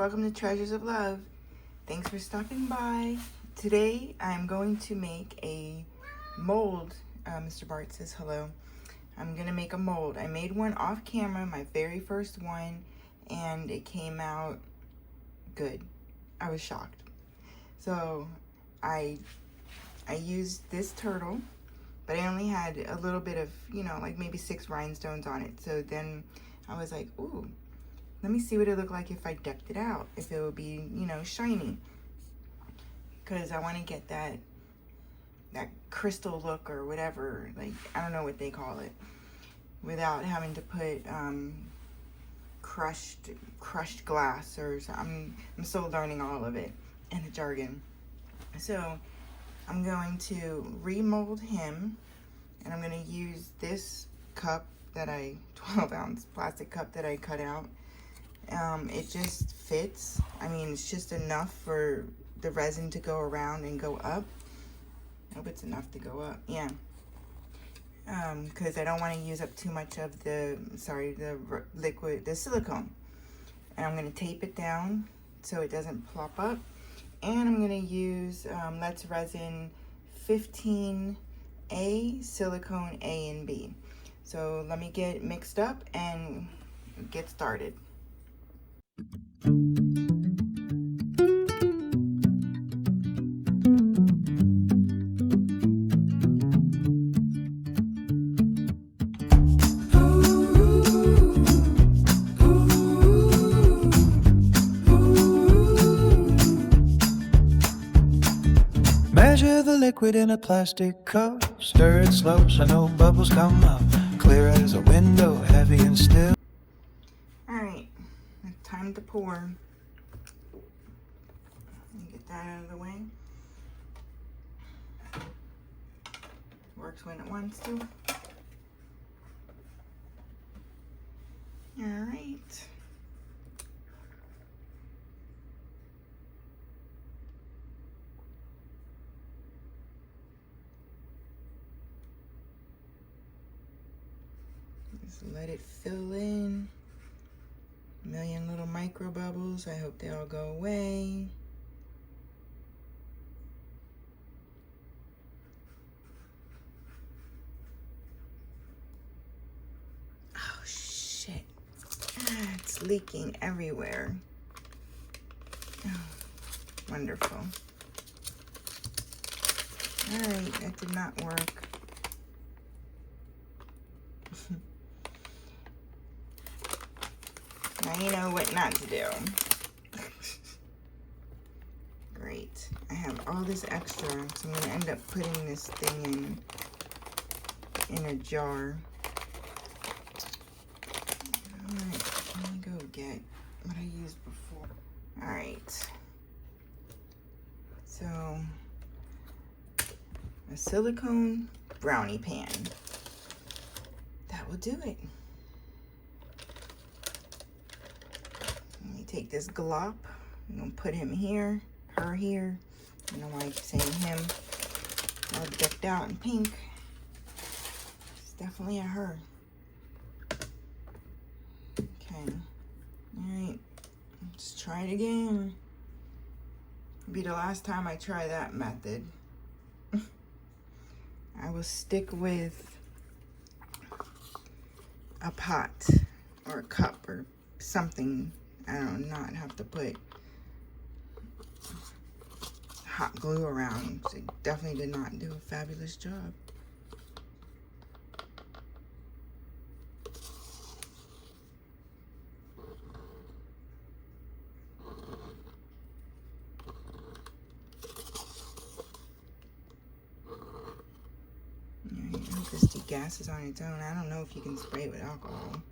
welcome to Treasures of Love. Thanks for stopping by. Today I'm going to make a mold. Mr. Bart says hello. I'm going to make a mold. I made one off camera, my very first one, and it came out good. I was shocked. So I used this turtle, but I only had a little bit of, like maybe 6 rhinestones on it. So then I was like, ooh, let me see what it looked like if I decked it out, if it would be, shiny. Because I want to get that crystal look or whatever, like, I don't know what they call it, without having to put crushed glass or something. I'm still learning all of it and the jargon. So I'm going to remold him, and I'm going to use this cup that 12-ounce plastic cup that I cut out. It just fits. I mean, it's just enough for the resin to go around and go up. I hope it's enough to go up. Yeah. Because I don't want to use up too much of the liquid, the silicone. And I'm going to tape it down so it doesn't plop up. And I'm going to use Let's Resin 15A, silicone A and B. So let me get mixed up and get started. Measure the liquid in a plastic cup. Stir it slow so no bubbles come up. Clear as a window, heavy and still. Alright, time to pour. Let me get that out of the way. Works when it wants to. Alright. Just let it fill in. A million little micro bubbles. I hope they all go away. Oh shit. It's leaking everywhere. Oh, wonderful. Alright, that did not work. Now you know what not to do. Great. I have all this extra, so I'm going to end up putting this thing in a jar. Alright, let me go get what I used before. Alright. So, a silicone brownie pan. That will do it. Take this glop, I'm gonna put him here, her here. I don't know why I keep saying him. All decked out in pink. It's definitely a her. Okay, alright, let's try it again. It'll be the last time I try that method. I will stick with a pot or a cup or something. I don't not have to put hot glue around. It definitely did not do a fabulous job. I hope this degasses on its own. I don't know if you can spray it with alcohol.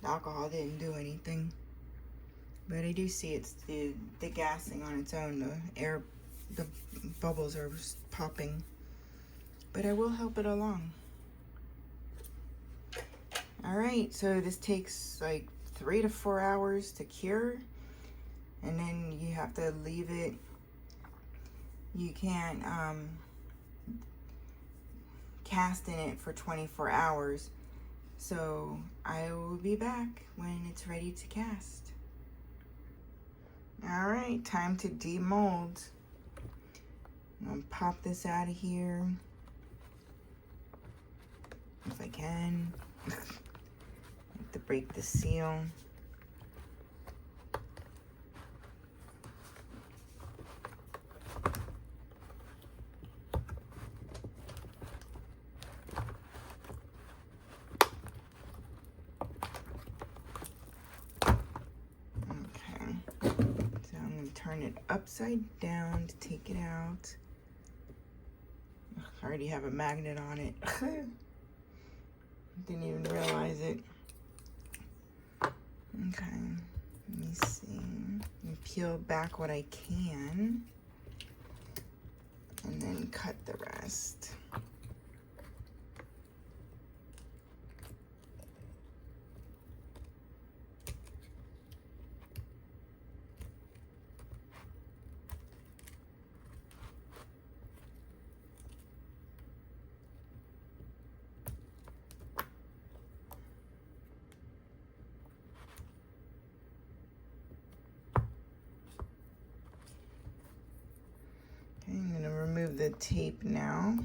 The alcohol didn't do anything, but I do see it's the gassing on its own. The bubbles are popping, but I will help it along. All right, so this takes like 3 to 4 hours to cure, and then you have to leave it. You can't cast in it for 24 hours. So I will be back when it's ready to cast. All right, time to demold. I'm gonna pop this out of here if I can. I have to break the seal. Turn it upside down to take it out. I already have a magnet on it. Didn't even realize it. Okay, let me see. Let me peel back what I can and then cut the rest. I'm going to remove the tape now.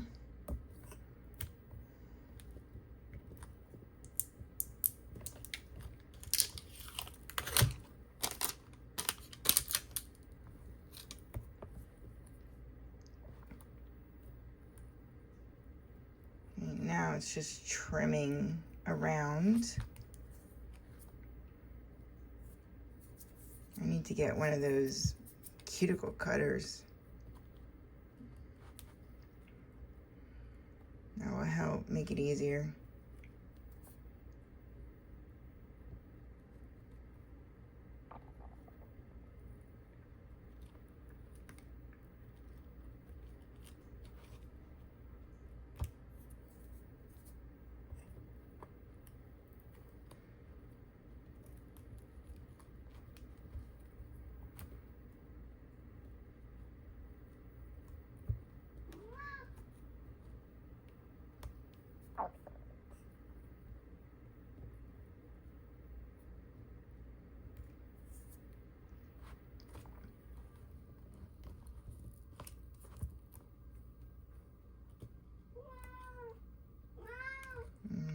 And now it's just trimming around. I need to get one of those cuticle cutters. That will help make it easier.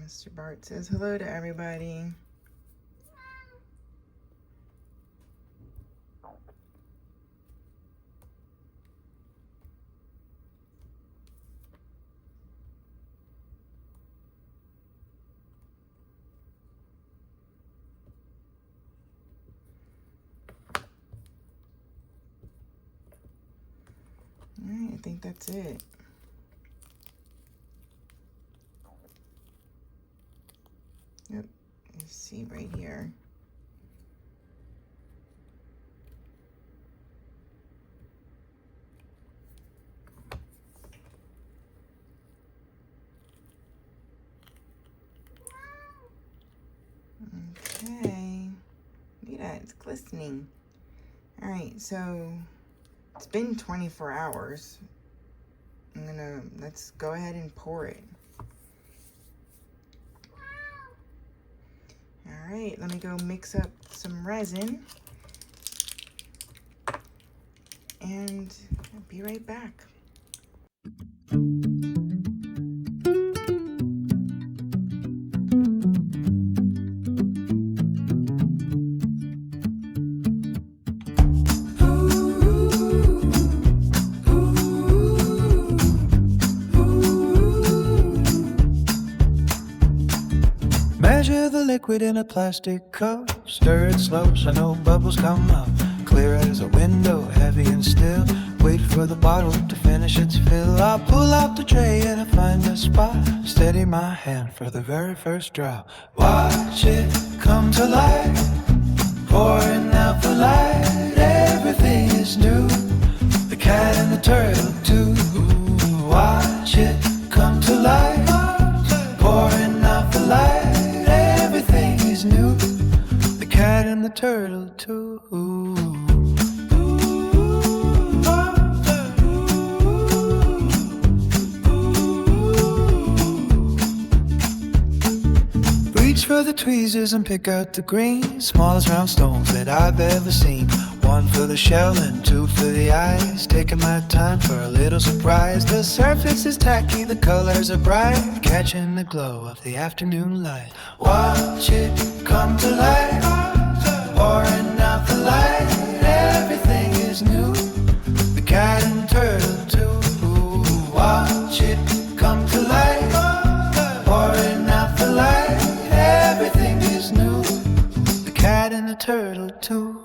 Mr. Bart says hello to everybody. All right, I think that's it. Yep, you see right here. Okay, look at that, it's glistening. All right, so it's been 24 hours. Let's go ahead and pour it. All right, let me go mix up some resin and I'll be right back. Measure the liquid in a plastic cup. Stir it slow so no bubbles come up. Clear as a window, heavy and still. Wait for the bottle to finish its fill. I pull out the tray and I find a spot. Steady my hand for the very first drop. Watch it come to life. Pouring out the light. Everything is new. The cat and the turtle too. Watch it come to life. Pouring out the light. tweezers and pick out the green. Smallest round stones that I've ever seen. One for the shell and two for the eyes. Taking my time for a little surprise. The surface is tacky, the colors are bright. Catching the glow of the afternoon light. Watch it come to light. Pouring out the light. Everything is new. The cat and turtle too. Watch it come to light. Pouring out the light. Everything is new. The cat and the turtle too.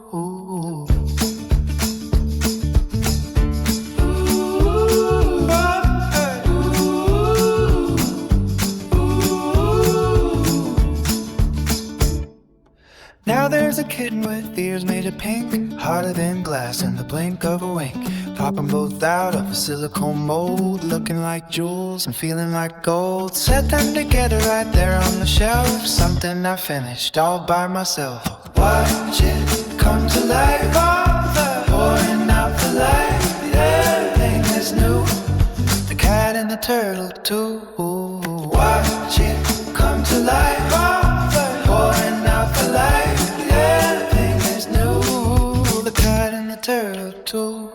Now there's a kitten with ears made of pink, harder than glass in the blink of a wink. Pop 'em both out of a silicone mold, looking like jewels and feeling like gold. Set them together right there on the shelf, something I finished all by myself. Watch it come to life, pouring out the light. Everything is new, the cat and the turtle too. Watch it come to life, pouring out the light. Everything is new, the cat and the turtle too.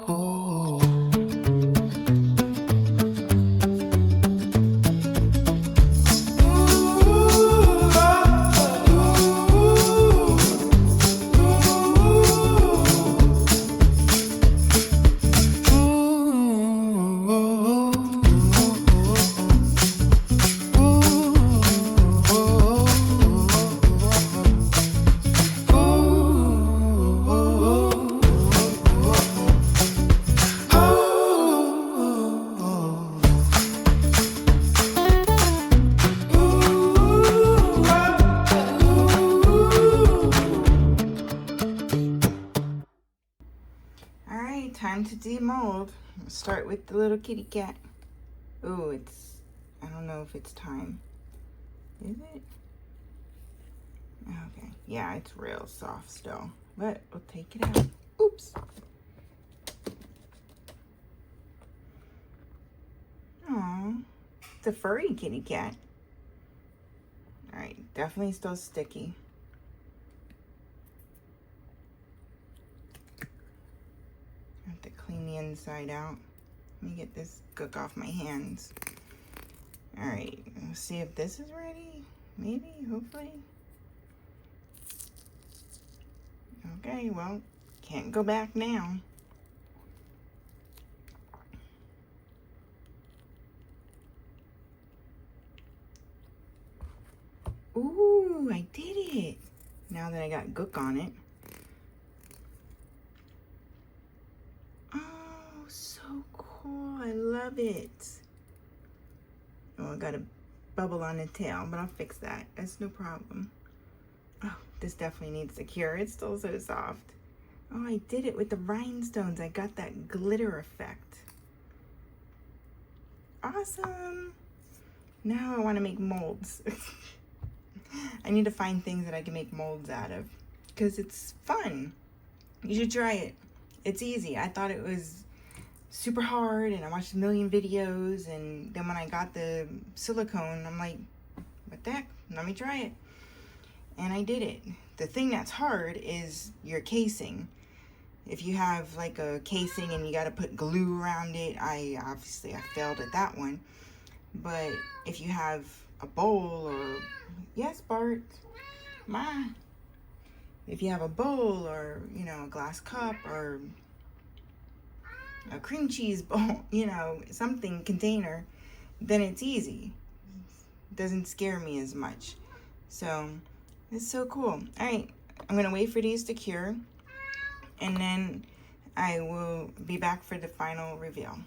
Time to demold. Start with the little kitty cat. Oh, I don't know if it's time. Is it? Okay. Yeah, it's real soft still. But we'll take it out. Oops. Oh, it's a furry kitty cat. Alright, definitely still sticky. I have to clean the inside out. Let me get this gook off my hands. Alright, let's see if this is ready. Maybe, hopefully. Okay, well, can't go back now. Ooh, I did it. Now that I got gook on it. I love it. Oh, I got a bubble on the tail, but I'll fix that. That's no problem. Oh, this definitely needs to cure. It's still so soft. Oh, I did it with the rhinestones. I got that glitter effect. Awesome. Now I want to make molds. I need to find things that I can make molds out of because it's fun. You should try it. It's easy. I thought it was super hard and I watched a million videos, and then when I got the silicone, I'm like, what the heck? Let me try it. And I did it. The thing that's hard is your casing. If you have like a casing and you got to put glue around it, I failed at that one. But if you have a bowl or, yes, Bart, Ma. If you have a bowl or, you know, a glass cup or a cream cheese bowl, you know, something container, then it's easy. It doesn't scare me as much. So it's so cool. All right, I'm gonna wait for these to cure, and then I will be back for the final reveal.